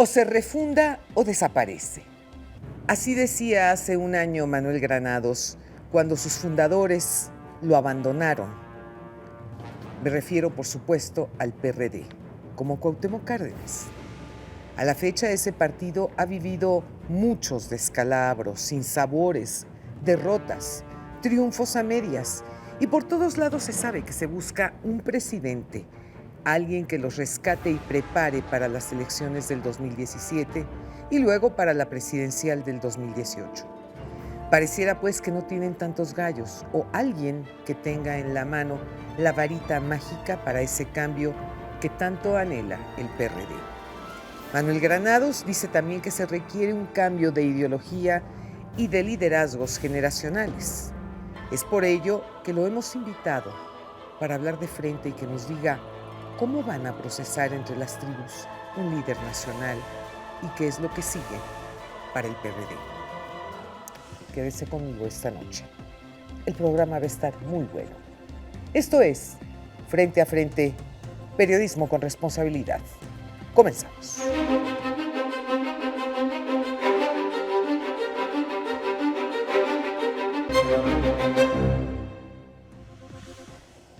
O se refunda o desaparece. Así decía hace un año Manuel Granados cuando sus fundadores lo abandonaron. Me refiero, por supuesto, al PRD, como Cuauhtémoc Cárdenas. A la fecha, ese partido ha vivido muchos descalabros, sinsabores, derrotas, triunfos a medias, y por todos lados se sabe que se busca un presidente, alguien que los rescate y prepare para las elecciones del 2017 y luego para la presidencial del 2018. Pareciera pues que no tienen tantos gallos o alguien que tenga en la mano la varita mágica para ese cambio que tanto anhela el PRD. Manuel Granados dice también que se requiere un cambio de ideología y de liderazgos generacionales. Es por ello que lo hemos invitado para hablar de frente y que nos diga cómo van a procesar entre las tribus un líder nacional y qué es lo que sigue para el PRD. Quédese conmigo esta noche. El programa va a estar muy bueno. Esto es Frente a Frente, periodismo con responsabilidad. Comenzamos.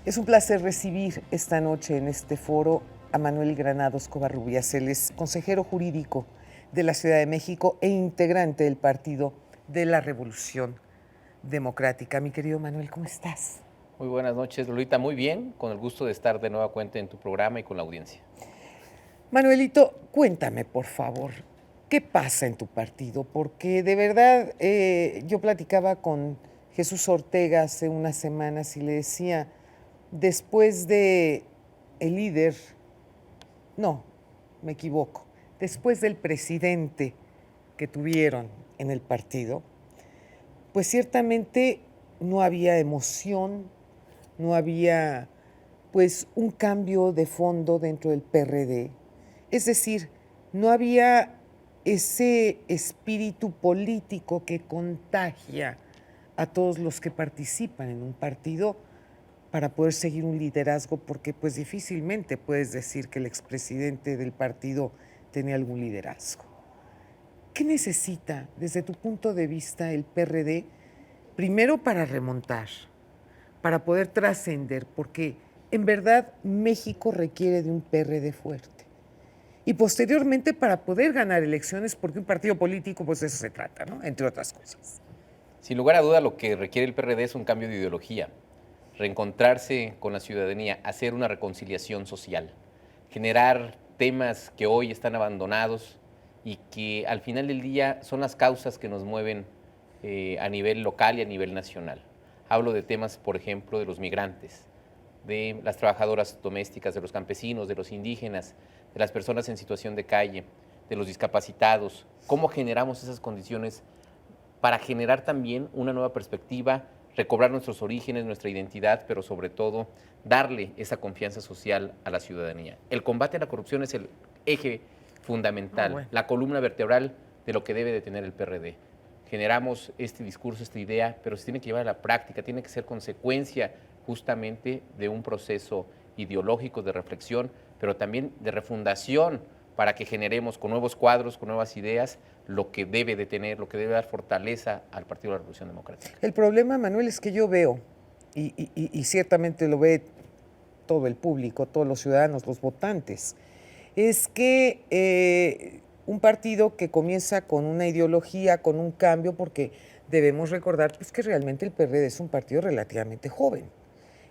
Es un placer recibir esta noche en este foro a Manuel Granados Covarrubias. Él es consejero jurídico de la Ciudad de México e integrante del Partido de la Revolución Democrática. Mi querido Manuel, ¿cómo estás? Muy buenas noches, Lolita. Muy bien, con el gusto de estar de nueva cuenta en tu programa y con la audiencia. Manuelito, cuéntame, por favor, ¿qué pasa en tu partido? Porque de verdad yo platicaba con Jesús Ortega hace unas semanas y le decía, después de el líder, no, me equivoco, después del presidente que tuvieron en el partido, pues ciertamente no había emoción, no había pues un cambio de fondo dentro del PRD. Es decir, no había ese espíritu político que contagia a todos los que participan en un partido para poder seguir un liderazgo, porque pues difícilmente puedes decir que el expresidente del partido tenía algún liderazgo. ¿Qué necesita, desde tu punto de vista, el PRD, primero para remontar, para poder trascender? Porque en verdad México requiere de un PRD fuerte. Y posteriormente para poder ganar elecciones, porque un partido político, pues de eso se trata, ¿no? Entre otras cosas. Sin lugar a duda, lo que requiere el PRD es un cambio de ideología, reencontrarse con la ciudadanía, hacer una reconciliación social, generar temas que hoy están abandonados y que al final del día son las causas que nos mueven a nivel local y a nivel nacional. Hablo de temas, por ejemplo, de los migrantes, de las trabajadoras domésticas, de los campesinos, de los indígenas, de las personas en situación de calle, de los discapacitados. ¿Cómo generamos esas condiciones para generar también una nueva perspectiva, recobrar nuestros orígenes, nuestra identidad, pero sobre todo darle esa confianza social a la ciudadanía? El combate a la corrupción es el eje fundamental, la columna vertebral de lo que debe de tener el PRD. Generamos este discurso, esta idea, pero se tiene que llevar a la práctica, tiene que ser consecuencia justamente de un proceso ideológico de reflexión, pero también de refundación para que generemos con nuevos cuadros, con nuevas ideas, lo que debe de tener, lo que debe dar fortaleza al Partido de la Revolución Democrática. El problema, Manuel, es que yo veo, y ciertamente lo ve todo el público, todos los ciudadanos, los votantes, es que un partido que comienza con una ideología, con un cambio, porque debemos recordar pues, que realmente el PRD es un partido relativamente joven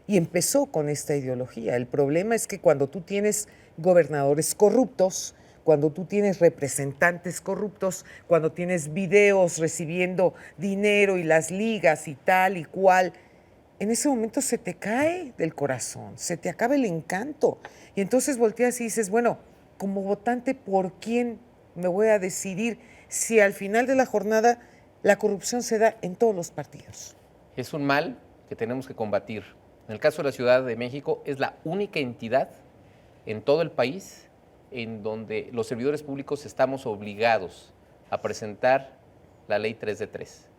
y empezó con esta ideología. El problema es que cuando tú tienes gobernadores corruptos, cuando tú tienes representantes corruptos, cuando tienes videos recibiendo dinero y las ligas y tal y cual, en ese momento se te cae del corazón, se te acaba el encanto. Y entonces volteas y dices, bueno, como votante, ¿por quién me voy a decidir si al final de la jornada la corrupción se da en todos los partidos? Es un mal que tenemos que combatir. En el caso de la Ciudad de México, es la única entidad en todo el país en donde los servidores públicos estamos obligados a presentar la ley 3 de 3.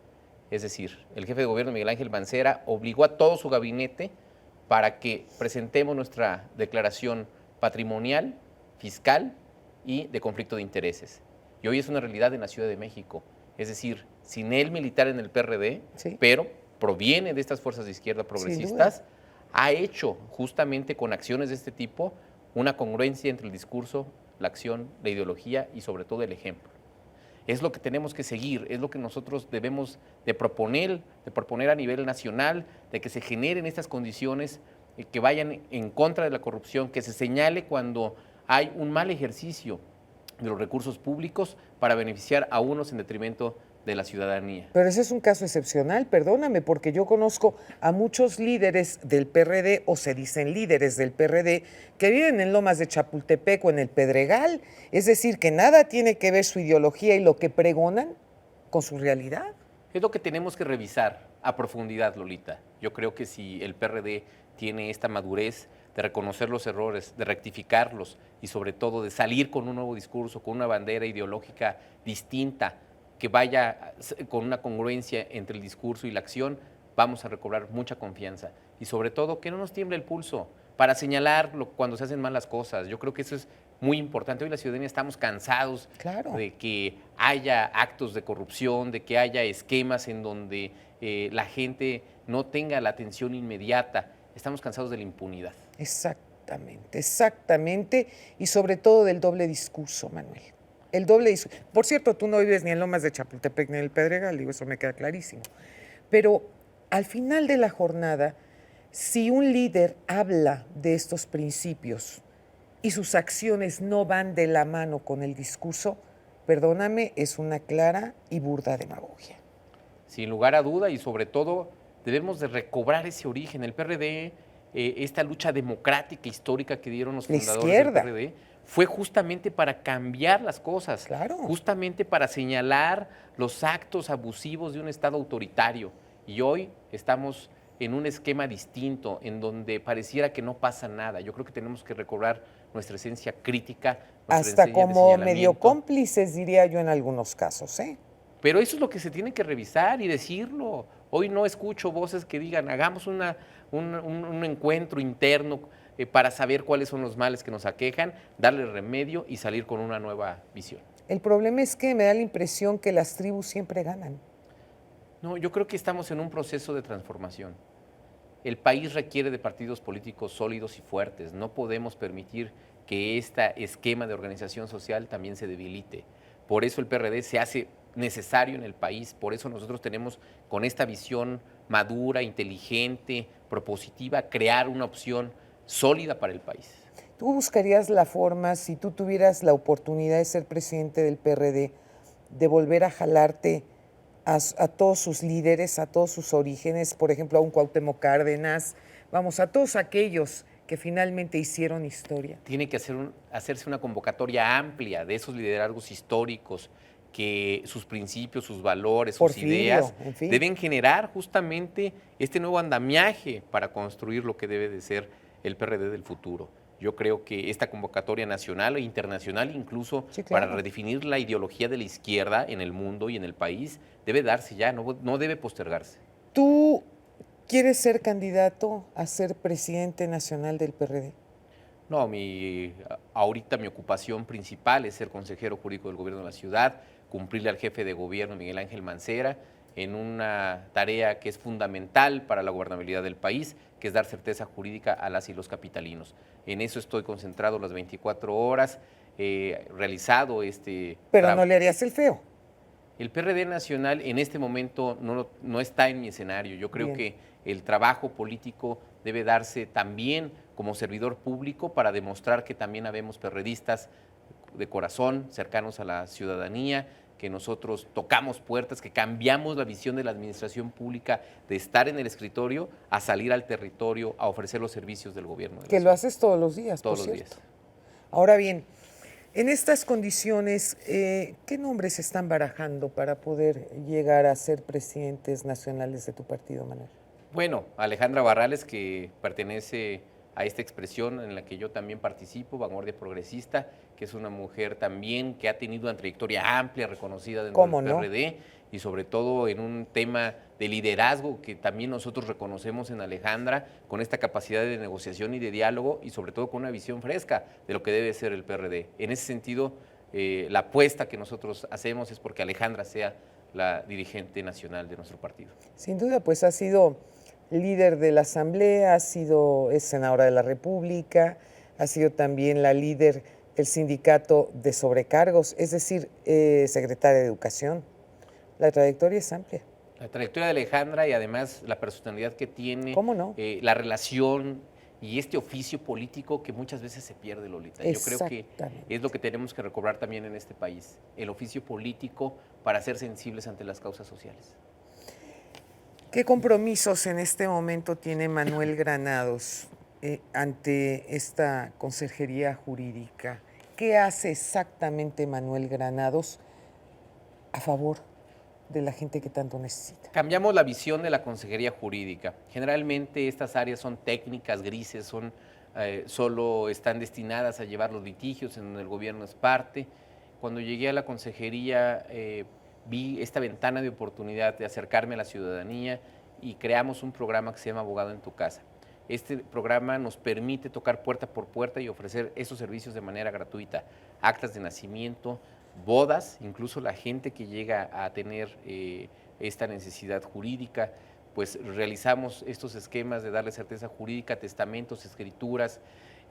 Es decir, el jefe de gobierno, Miguel Ángel Mancera, obligó a todo su gabinete para que presentemos nuestra declaración patrimonial, fiscal y de conflicto de intereses. Y hoy es una realidad en la Ciudad de México. Es decir, sin él militar en el PRD, Sí. pero proviene de estas fuerzas de izquierda progresistas, ha hecho justamente con acciones de este tipo una congruencia entre el discurso, la acción, la ideología y sobre todo el ejemplo. Es lo que tenemos que seguir, es lo que nosotros debemos de proponer a nivel nacional, de que se generen estas condiciones que vayan en contra de la corrupción, que se señale cuando hay un mal ejercicio de los recursos públicos para beneficiar a unos en detrimento de la ciudadanía. Pero ese es un caso excepcional, perdóname, porque yo conozco a muchos líderes del PRD, o se dicen líderes del PRD, que viven en Lomas de Chapultepec o en el Pedregal. Es decir, que nada tiene que ver su ideología y lo que pregonan con su realidad. Es lo que tenemos que revisar a profundidad, Lolita. Yo creo que si el PRD tiene esta madurez de reconocer los errores, de rectificarlos y sobre todo de salir con un nuevo discurso, con una bandera ideológica distinta, que vaya con una congruencia entre el discurso y la acción, vamos a recobrar mucha confianza. Y sobre todo, que no nos tiemble el pulso para señalar cuando se hacen mal las cosas. Yo creo que eso es muy importante. Hoy la ciudadanía estamos cansados de que haya actos de corrupción, de que haya esquemas en donde la gente no tenga la atención inmediata. Estamos cansados de la impunidad. Exactamente, exactamente. Y sobre todo del doble discurso, Manuel. El doble discurso. Por cierto, tú no vives ni en Lomas de Chapultepec ni en el Pedregal, digo, eso me queda clarísimo. Pero al final de la jornada, si un líder habla de estos principios y sus acciones no van de la mano con el discurso, perdóname, es una clara y burda demagogia. Sin lugar a duda, y sobre todo debemos de recobrar ese origen. El PRD, esta lucha democrática histórica que dieron los fundadores del PRD, fue justamente para cambiar las cosas, justamente para señalar los actos abusivos de un Estado autoritario. Y hoy estamos en un esquema distinto, en donde pareciera que no pasa nada. Yo creo que tenemos que recobrar nuestra esencia crítica. Hasta como medio cómplices, diría yo, en algunos casos, ¿eh? Pero eso es lo que se tiene que revisar y decirlo. Hoy no escucho voces que digan, hagamos un encuentro interno para saber cuáles son los males que nos aquejan, darle remedio y salir con una nueva visión. El problema es que me da la impresión que las tribus siempre ganan. No, yo creo que estamos en un proceso de transformación. El país requiere de partidos políticos sólidos y fuertes. No podemos permitir que este esquema de organización social también se debilite. Por eso el PRD se hace necesario en el país, por eso nosotros tenemos con esta visión madura, inteligente, propositiva, crear una opción sólida para el país. ¿Tú buscarías la forma, si tú tuvieras la oportunidad de ser presidente del PRD, de volver a jalarte a todos sus líderes, a todos sus orígenes, por ejemplo, a un Cuauhtémoc Cárdenas, vamos, a todos aquellos que finalmente hicieron historia? Tiene que hacerse una convocatoria amplia de esos liderazgos históricos, que sus principios, sus valores, sus ideas deben generar justamente este nuevo andamiaje para construir lo que debe de ser el PRD del futuro. Yo creo que esta convocatoria nacional e internacional, incluso para redefinir la ideología de la izquierda en el mundo y en el país, debe darse ya, no debe postergarse. ¿Tú quieres ser candidato a ser presidente nacional del PRD? No, ahorita mi ocupación principal es ser consejero jurídico del gobierno de la ciudad, cumplirle al jefe de gobierno, Miguel Ángel Mancera, en una tarea que es fundamental para la gobernabilidad del país, que es dar certeza jurídica a las y los capitalinos. En eso estoy concentrado las 24 horas, realizado Pero no le harías el feo. El PRD nacional en este momento no está en mi escenario. Yo creo que el trabajo político debe darse también como servidor público para demostrar que también habemos PRDistas de corazón, cercanos a la ciudadanía, que nosotros tocamos puertas, que cambiamos la visión de la administración pública de estar en el escritorio a salir al territorio a ofrecer los servicios del gobierno. Que lo haces todos los días, todos los días. Ahora bien, en estas condiciones, ¿qué nombres están barajando para poder llegar a ser presidentes nacionales de tu partido, Manuel? Bueno, Alejandra Barrales, que pertenece a esta expresión en la que yo también participo, Vanguardia Progresista, que es una mujer también que ha tenido una trayectoria amplia, reconocida dentro del PRD, y sobre todo en un tema de liderazgo que también nosotros reconocemos en Alejandra, con esta capacidad de negociación y de diálogo, y sobre todo con una visión fresca de lo que debe ser el PRD. En ese sentido, la apuesta que nosotros hacemos es porque Alejandra sea la dirigente nacional de nuestro partido. Sin duda, pues ha sido líder de la Asamblea, es senadora de la República, ha sido también la líder del sindicato de sobrecargos, es decir, secretaria de Educación. La trayectoria es amplia. La trayectoria de Alejandra y además la personalidad que tiene, ¿cómo no? La relación y este oficio político que muchas veces se pierde, Lolita. Yo creo que es lo que tenemos que recobrar también en este país, el oficio político para ser sensibles ante las causas sociales. ¿Qué compromisos en este momento tiene Manuel Granados ante esta consejería jurídica? ¿Qué hace exactamente Manuel Granados a favor de la gente que tanto necesita? Cambiamos la visión de la consejería jurídica. Generalmente estas áreas son técnicas, grises, solo están destinadas a llevar los litigios en donde el gobierno es parte. Cuando llegué a la consejería vi esta ventana de oportunidad de acercarme a la ciudadanía y creamos un programa que se llama Abogado en tu Casa. Este programa nos permite tocar puerta por puerta y ofrecer esos servicios de manera gratuita, actas de nacimiento, bodas, incluso la gente que llega a tener esta necesidad jurídica, pues realizamos estos esquemas de darle certeza jurídica, testamentos, escrituras.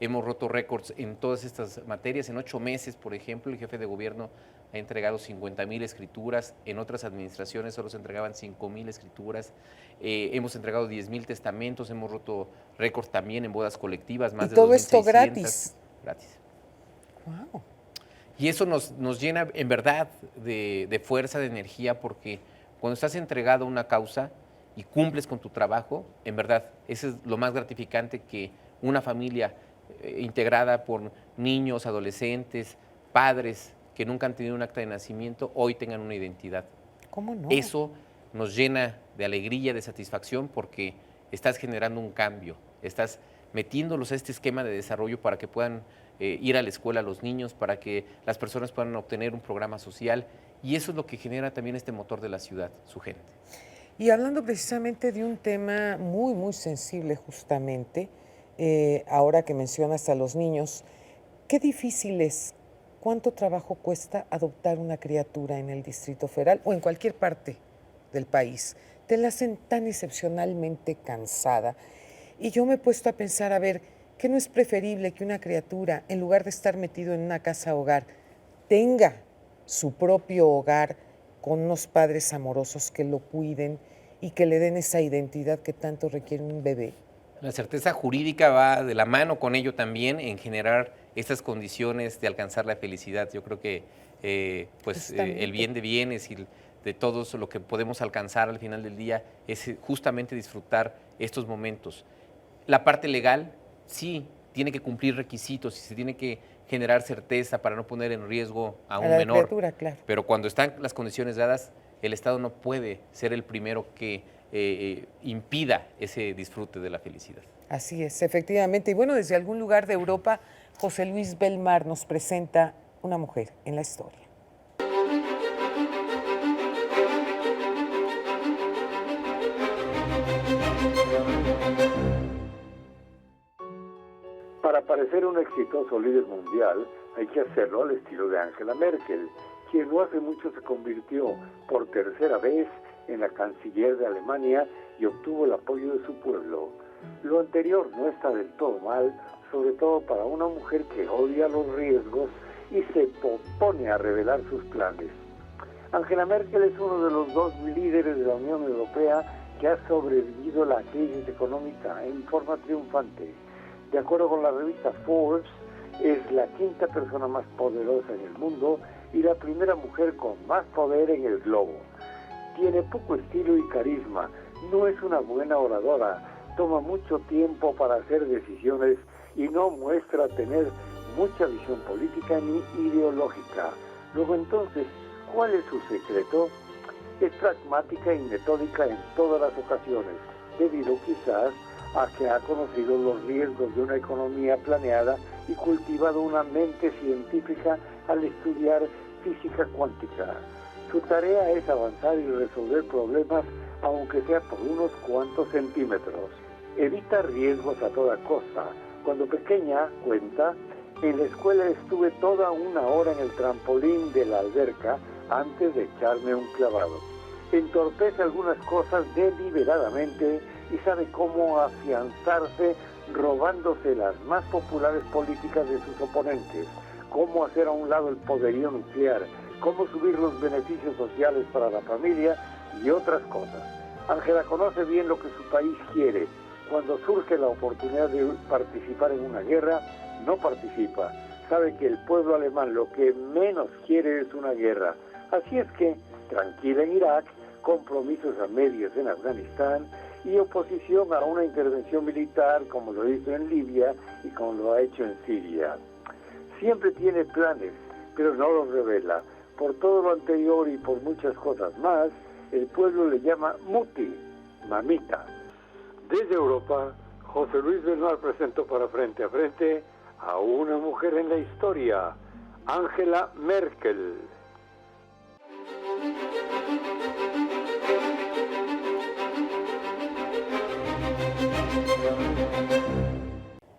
Hemos roto récords en todas estas materias. En 8 meses, por ejemplo, el jefe de gobierno ha entregado 50,000 escrituras. En otras administraciones solo se entregaban 5,000 escrituras. Hemos entregado 10,000 testamentos. Hemos roto récords también en bodas colectivas, más de 2,600. ¿Y todo esto gratis? Gratis. Wow. Y eso nos llena en verdad de fuerza, de energía, porque cuando estás entregado a una causa y cumples con tu trabajo, en verdad, eso es lo más gratificante, que una familia integrada por niños, adolescentes, padres que nunca han tenido un acta de nacimiento, hoy tengan una identidad. ¿Cómo no? Eso nos llena de alegría, de satisfacción, porque estás generando un cambio, estás metiéndolos a este esquema de desarrollo para que puedan ir a la escuela los niños, para que las personas puedan obtener un programa social, y eso es lo que genera también este motor de la ciudad, su gente. Y hablando precisamente de un tema muy, muy sensible justamente, ahora que mencionas a los niños, qué difícil es, cuánto trabajo cuesta adoptar una criatura en el Distrito Federal o en cualquier parte del país. Te la hacen tan excepcionalmente cansada. Y yo me he puesto a pensar, a ver, ¿qué no es preferible que una criatura, en lugar de estar metido en una casa hogar, tenga su propio hogar con unos padres amorosos que lo cuiden y que le den esa identidad que tanto requiere un bebé? La certeza jurídica va de la mano con ello también en generar estas condiciones de alcanzar la felicidad. Yo creo que el bien de bienes y de todo lo que podemos alcanzar al final del día es justamente disfrutar estos momentos. La parte legal sí tiene que cumplir requisitos y se tiene que generar certeza para no poner en riesgo a un menor. Criatura, claro. Pero cuando están las condiciones dadas, el Estado no puede ser el primero que impida ese disfrute de la felicidad. Así es, efectivamente. Y bueno, desde algún lugar de Europa, José Luis Belmar nos presenta una mujer en la historia. Para parecer un exitoso líder mundial, hay que hacerlo al estilo de Angela Merkel, quien no hace mucho se convirtió por tercera vez en la canciller de Alemania y obtuvo el apoyo de su pueblo. Lo anterior no está del todo mal, sobre todo para una mujer que odia los riesgos y se propone a revelar sus planes. Angela Merkel es uno de los 2 líderes de la Unión Europea que ha sobrevivido la crisis económica en forma triunfante. De acuerdo con la revista Forbes, es la 5ª persona más poderosa en el mundo y la primera mujer con más poder en el globo. Tiene poco estilo y carisma, no es una buena oradora, toma mucho tiempo para hacer decisiones y no muestra tener mucha visión política ni ideológica. Luego entonces, ¿cuál es su secreto? Es pragmática y metódica en todas las ocasiones, debido quizás a que ha conocido los riesgos de una economía planeada y cultivado una mente científica al estudiar física cuántica. Su tarea es avanzar y resolver problemas, aunque sea por unos cuantos centímetros. Evita riesgos a toda costa. Cuando pequeña, cuenta, en la escuela estuve toda una hora en el trampolín de la alberca antes de echarme un clavado. Entorpece algunas cosas deliberadamente y sabe cómo afianzarse robándose las más populares políticas de sus oponentes, cómo hacer a un lado el poderío nuclear, cómo subir los beneficios sociales para la familia y otras cosas. Ángela conoce bien lo que su país quiere. Cuando surge la oportunidad de participar en una guerra, no participa. Sabe que el pueblo alemán lo que menos quiere es una guerra. Así es que, tranquila en Irak, compromisos a medias en Afganistán y oposición a una intervención militar como lo hizo en Libia y como lo ha hecho en Siria. Siempre tiene planes, pero no los revela. Por todo lo anterior y por muchas cosas más, el pueblo le llama Mutti, mamita. Desde Europa, José Luis Bernal presentó para Frente a Frente a una mujer en la historia, Angela Merkel.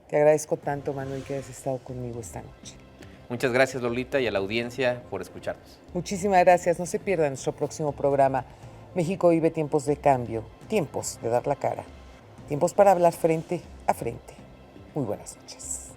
Te agradezco tanto, Manuel, que hayas estado conmigo esta noche. Muchas gracias, Lolita, y a la audiencia por escucharnos. Muchísimas gracias. No se pierdan nuestro próximo programa. México vive tiempos de cambio, tiempos de dar la cara, tiempos para hablar frente a frente. Muy buenas noches.